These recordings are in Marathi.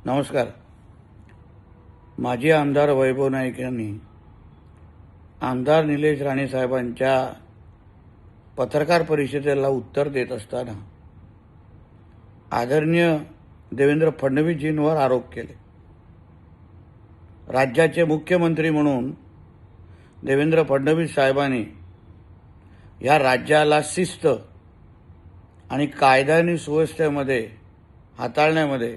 नमस्कार. माजी आमदार वैभव नाईक यांनी आमदार निलेश राणे साहेबांच्या पत्रकार परिषदेला उत्तर देत असताना आदरणीय देवेंद्र फडणवीसजींवर आरोप केले. राज्याचे मुख्यमंत्री म्हणून देवेंद्र फडणवीस साहेबांनी या राज्याला शिस्त आणि कायदा आणि सुव्यवस्थेमध्ये हाताळण्यामध्ये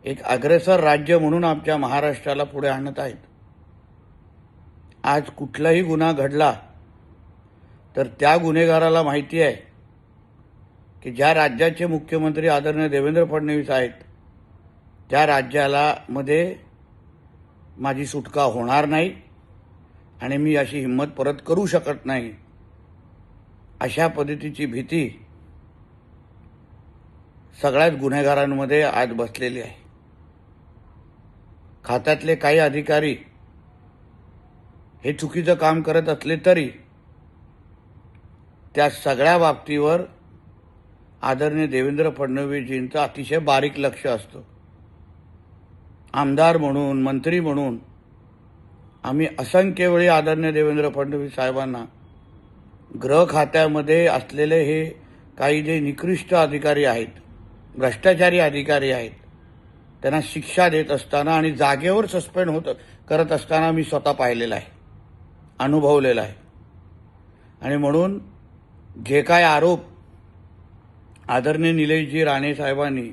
एक अग्रेसर राज्य म्हणून आमच्या महाराष्ट्राला पुढे आणत आहेत. आज कुठलाही गुन्हा घडला तर त्या गुन्हेगाराला माहिती आहे की ज्या राज्याचे मुख्यमंत्री आदरणीय देवेंद्र फडणवीस आहेत त्या राज्याला मध्ये माझी सुटका होणार नाही आणि मी अशी हिंमत परत करू शकत नाही. अशा पद्धतीची भीती सगळ्याच गुन्हेगारांमध्ये आज बसलेली आहे. खात्यातले काही अधिकारी हे चुकीचं काम करत असले तरी त्या सगळ्या बाबतीवर आदरणीय देवेंद्र फडणवीसजींचं अतिशय बारीक लक्ष असतं. आमदार म्हणून, मंत्री म्हणून आम्ही असंख्य वेळी आदरणीय देवेंद्र फडणवीस साहेबांना गृह खात्यामध्ये असलेले हे काही जे निकृष्ट अधिकारी आहेत, भ्रष्टाचारी अधिकारी आहेत, त्यांना शिक्षा देत असताना आणि जागेवर सस्पेंड करत असताना मी स्वतः पाहिलेलं आहे, अनुभवलेलं आहे. आणि म्हणून जे काय आरोप आदरणीय निलेशजी राणे साहेबांनी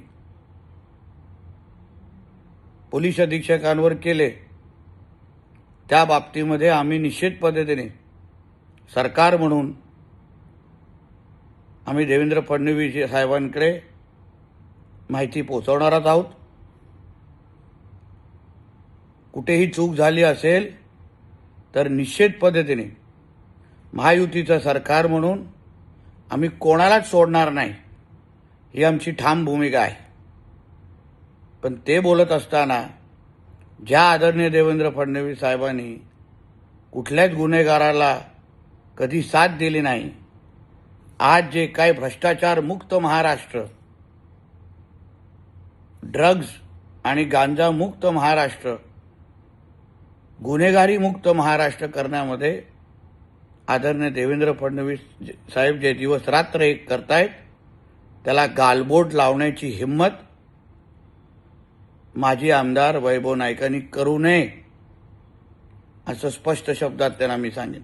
पोलीस अधीक्षकांवर केले त्या बाबतीमध्ये आम्ही निश्चित पद्धतीने सरकार म्हणून आम्ही देवेंद्र फडणवीस साहेबांकडे माहिती पोहोचवणारच आहोत. कुठेही चूक झाली असेल तर निश्चित पद्धतीने महायुतीचं सरकार म्हणून आम्ही कोणालाच सोडणार नाही ही आमची ठाम भूमिका आहे. पण ते बोलत असताना ज्या आदरणीय देवेंद्र फडणवीस साहेबांनी कुठल्याच गुन्हेगाराला कधी साथ दिली नाही, आज जे काय भ्रष्टाचार मुक्त महाराष्ट्र, ड्रग्ज आणि गांजा मुक्त महाराष्ट्र, गुन्हेगारी मुक्त महाराष्ट्र करण्यामध्ये आदरणीय देवेंद्र फडणवीस साहेब जे दिवस रात्र एक करतायत त्याला गालबोट लावण्याची हिंमत माजी आमदार वैभव नाईकांनी करू नये असं स्पष्ट शब्दात त्यांना मी सांगेन.